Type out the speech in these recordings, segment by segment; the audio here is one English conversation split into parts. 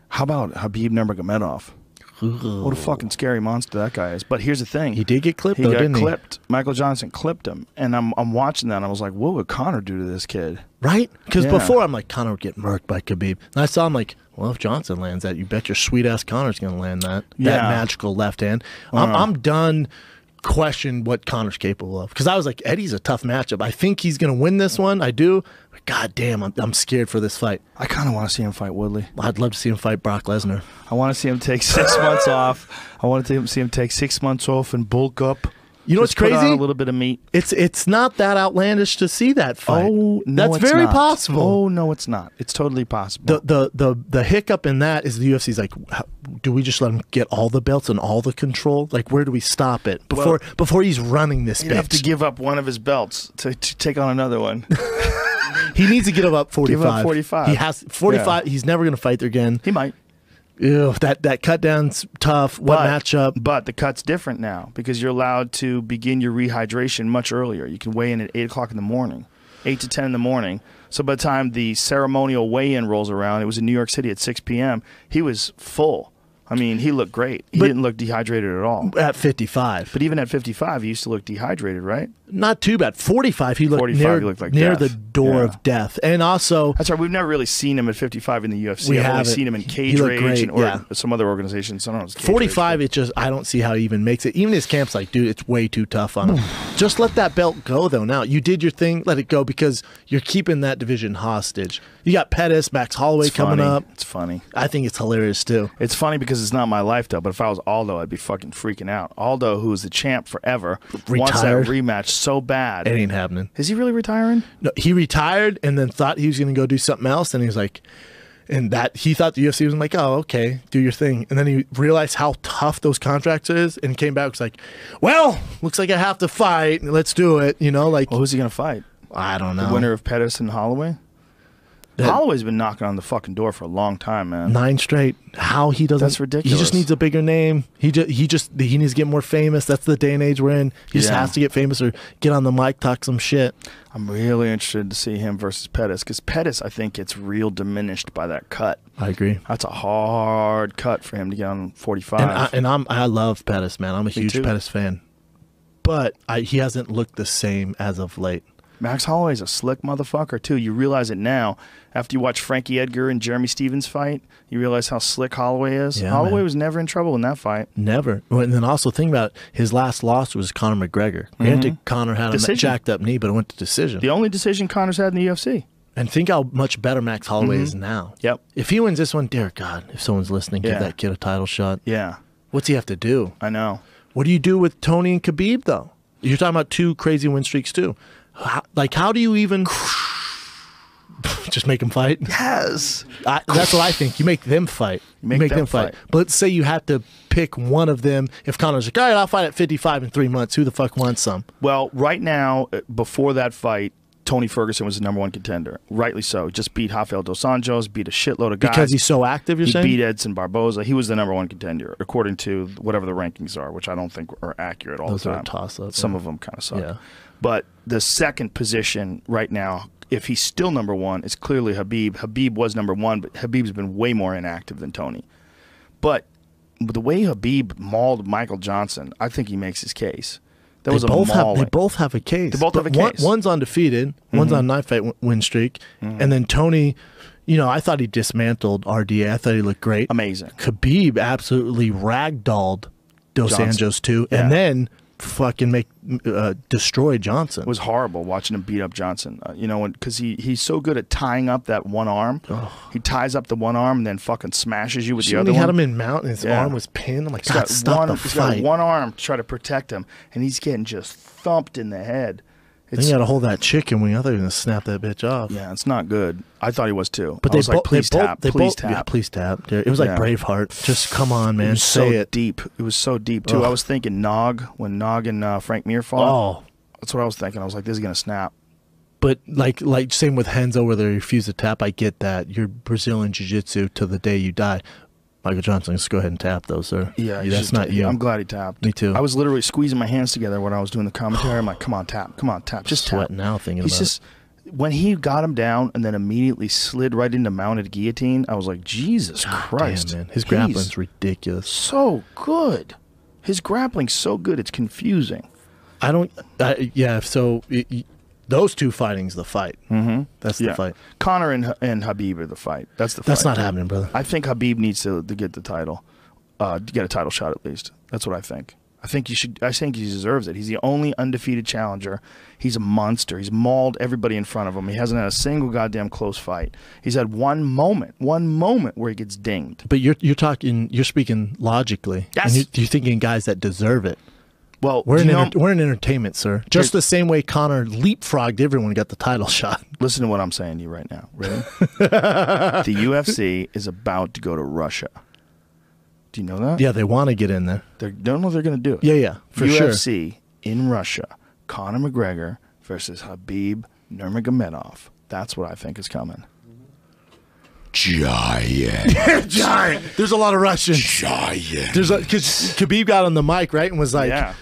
How about Khabib Nurmagomedov? Ooh. What a fucking scary monster that guy is. But here's the thing. He did get clipped, He though, got didn't clipped. Michael Johnson clipped him. And I'm watching that, and I was like, what would Conor do to this kid? Right? Because Yeah. before, I'm like, Conor would get murked by Khabib. And I saw him like, well, if Johnson lands that, you bet your sweet-ass Conor's going to land that. Yeah. That magical left hand. I'm done question what Conor's capable of. Because I was like, Eddie's a tough matchup. I think he's going to win this one. I do. But God damn, I'm scared for this fight. I kind of want to see him fight Woodley. I'd love to see him fight Brock Lesnar. I want to see him take 6 months off. I want to see him take 6 months off and bulk up. You know what's Just put crazy? on a little bit of meat. It's not that outlandish to see that fight. Oh, no, that's it's very not. possible. Oh, no, it's not. It's totally possible. The hiccup in that is the UFC's like, do we just let him get all the belts and all the control? Like, where do we stop it before he's running this He'd have to bitch? give up one of his belts to take on another one. He needs to give up 45. Give up 45. He has 45. Yeah. He's never going to fight there again. He might. Ew, that cut down's tough. What matchup? But the cut's different now because you're allowed to begin your rehydration much earlier. You can weigh in at 8 o'clock in the morning, 8 to 10 in the morning. So by the time the ceremonial weigh-in rolls around, it was in New York City at 6 p.m., he was full. I mean, he looked great. He didn't look dehydrated at all. At 55. But even at 55, he used to look dehydrated, right? Not too bad. 45, he looked 45, near, he looked like near death. the door of death. And also... That's right. We've never really seen him at 55 in the UFC. We I've only haven't. seen him in Cage He looked Rage great, or yeah. some other organizations. I don't know. It's Cage 45, Rage, it just, I don't see how he even makes it. Even his camp's like, dude, it's way too tough on him. Just let that belt go, though. Now, you did your thing. Let it go because you're keeping that division hostage. You got Pettis, Max Holloway coming up. It's funny. I think it's hilarious, too. It's funny because it's not my life, though. But if I was Aldo, I'd be fucking freaking out. Aldo, who was the champ forever, wants that rematch so bad. It ain't happening. Is he really retiring? No, he retired and then thought he was going to go do something else. And he was like, and that he thought the UFC was like, oh, okay, do your thing. And then he realized how tough those contracts is and came back and was like, well, looks like I have to fight. Let's do it. You know, like, Well, who's he going to fight? I don't know. The winner of Pettis and Holloway? Holloway's been knocking on the fucking door for a long time, man. 9 straight. How he doesn't? That's ridiculous. He just needs a bigger name. He needs to get more famous. That's the day and age we're in. He just has to get famous or get on the mic, talk some shit. I'm really interested to see him versus Pettis because Pettis, I think, gets real diminished by that cut. I agree. That's a hard cut for him to get on 45. I love Pettis, man. I'm a huge Pettis fan, but he hasn't looked the same as of late. Max Holloway's a slick motherfucker, too. You realize it now. After you watch Frankie Edgar and Jeremy Stevens fight, you realize how slick Holloway is. Yeah, Holloway man. was never in trouble in that fight. Never. And then also think about it, his last loss was Conor McGregor. Granted, Conor had a jacked up knee, but it went to decision. The only decision Conor's had in the UFC. And think how much better Max Holloway is now. Yep. If he wins this one, dear God, if someone's listening, give that kid a title shot. Yeah. What's he have to do? I know. What do you do with Tony and Khabib, though? You're talking about 2 crazy win streaks, too. How do you even just make them fight? Yes. That's what I think. You make them fight. You make them fight. But let's say you had to pick one of them. If Conor's like, all right, I'll fight at 55 in 3 months. Who the fuck wants some? Well, right now, before that fight, Tony Ferguson was the #1 contender. Rightly so. Just beat Rafael Dos Anjos, beat a shitload of guys. Because he's so active, you're saying? He beat Edson Barboza. He was the #1 contender, according to whatever the rankings are, which I don't think are accurate all the time. Those are a toss-up. Some of them kind of suck. Yeah. But the second position right now, if he's still #1, it's clearly Khabib. Khabib was #1, but Khabib's been way more inactive than Tony. But the way Khabib mauled Michael Johnson, I think he makes his case. That was a mauling. They both have a case. They both have a case. One's undefeated. One's on a 9-fight win streak. And then Tony, I thought he dismantled RDA. I thought he looked great. Amazing. Khabib absolutely ragdolled Dos Anjos too, and then fucking destroy Johnson. It was horrible watching him beat up Johnson. Because he's so good at tying up that one arm. Oh. He ties up the one arm and then fucking smashes you with the other one. He had him in mount and his arm was pinned. I'm like, God, stop the fight. He's got one arm to try to protect him, and he's getting just thumped in the head. Then you got to hold that chicken wing. I thought he was going to snap that bitch off. Yeah, it's not good. I thought he was too. But I was like, please tap. Yeah, please tap. It was like Braveheart. Just come on, man. Say it. Deep. It was so deep, too. I was thinking Nog, when Nog and Frank Mir fought. Oh. That's what I was thinking. I was like, this is going to snap. But like same with Henzo where they refuse to tap. I get that. You're Brazilian Jiu-Jitsu till the day you die. Michael Johnson, just go ahead and tap those, sir. Yeah, that's not you. I'm glad he tapped. Me too. I was literally squeezing my hands together when I was doing the commentary. I'm like, come on, tap. Come on, tap. Just sweating tap. Now thinking about it. when he got him down and then immediately slid right into mounted guillotine, I was like, Jesus Christ. Damn, man. His grappling's ridiculous. So good. His grappling's so good, it's confusing. Those two fighting's the fight. Mm-hmm. That's the fight. Conor and Habib are the fight. That's the fight. That's not happening, brother. I think Habib needs to get the title, to get a title shot at least. That's what I think. I think he deserves it. He's the only undefeated challenger. He's a monster. He's mauled everybody in front of him. He hasn't had a single goddamn close fight. He's had one moment where he gets dinged. But you're speaking logically. Yes. And you're thinking guys that deserve it. Well, we're in entertainment, sir. Just the same way Conor leapfrogged everyone and got the title shot. Listen to what I'm saying to you right now. Ready? The UFC is about to go to Russia. Do you know that? Yeah, they want to get in there. They don't know if they're going to do it. Yeah, for sure. UFC in Russia, Conor McGregor versus Habib Nurmagomedov. That's what I think is coming. Giant. Giant. There's a lot of Russians. Giant. Because Khabib got on the mic, right, and was like,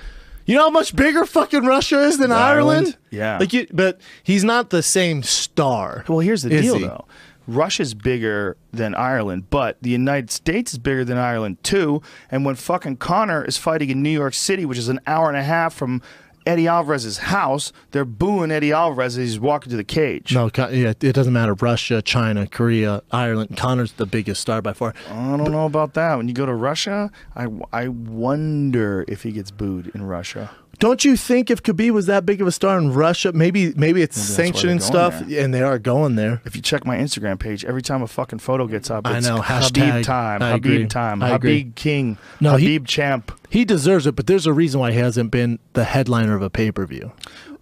you know how much bigger fucking Russia is than Ireland? Yeah. But he's not the same star. Well, here's the deal, though. Russia's bigger than Ireland, but the United States is bigger than Ireland, too. And when fucking Conor is fighting in New York City, which is an hour and a half from Eddie Alvarez's house, they're booing Eddie Alvarez as he's walking to the cage. No, it doesn't matter. Russia, China, Korea, Ireland. Conor's the biggest star by far. I don't know about that. When you go to Russia, I wonder if he gets booed in Russia. Don't you think if Khabib was that big of a star in Russia, maybe it's sanctioning stuff, and they are going there. If you check my Instagram page, every time a fucking photo gets up, it's I know, Habib time, Habib time, Habib King, Habib champ. He deserves it, but there's a reason why he hasn't been the headliner of a pay-per-view.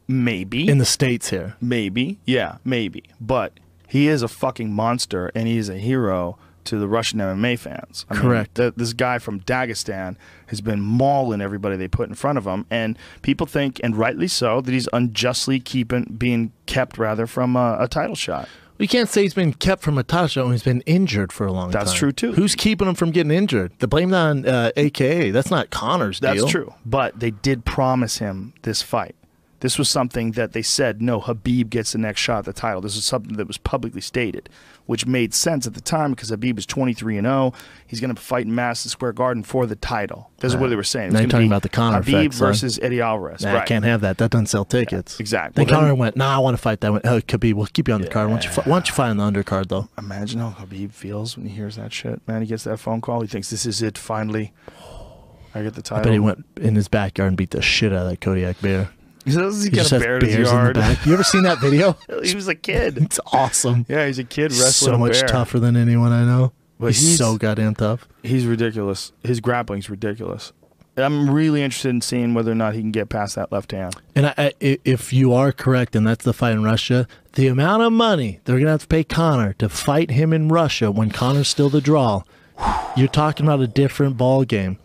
Maybe. In the States here. Maybe. Yeah, maybe. But he is a fucking monster, and he is a hero to the Russian MMA fans. Correct. This guy from Dagestan has been mauling everybody they put in front of him, and people think, and rightly so, that he's unjustly being kept from a title shot. You can't say he's been kept from a title shot when he's been injured for a long time. That's true, too. Who's keeping him from getting injured? The blame that on AKA. That's not Conor's deal. That's true. But they did promise him this fight. This was something that they said, no, Habib gets the next shot at the title. This is something that was publicly stated, which made sense at the time because Habib is 23-0. He's going to fight in Madison Square Garden for the title. This is what they were saying. Now you're talking about the Conor Habib effect, versus Eddie Alvarez. Nah, I can't have that. That doesn't sell tickets. Yeah, exactly. Then Conor went, nah, I want to fight that one. Oh, Khabib, we'll keep you on the card. Why don't you fight on the undercard, though? Imagine how Habib feels when he hears that shit. Man, he gets that phone call. He thinks, this is it, finally. I get the title. I bet he went in his backyard and beat the shit out of that Kodiak bear. He got a bear in his yard. You ever seen that video? He was a kid. It's awesome. Yeah, he's a kid wrestling so much bear. tougher than anyone I know. But he's so goddamn tough. He's ridiculous. His grappling's ridiculous. I'm really interested in seeing whether or not he can get past that left hand. And if you are correct, and that's the fight in Russia, the amount of money they're going to have to pay Conor to fight him in Russia when Conor's still the draw, you're talking about a different ball game.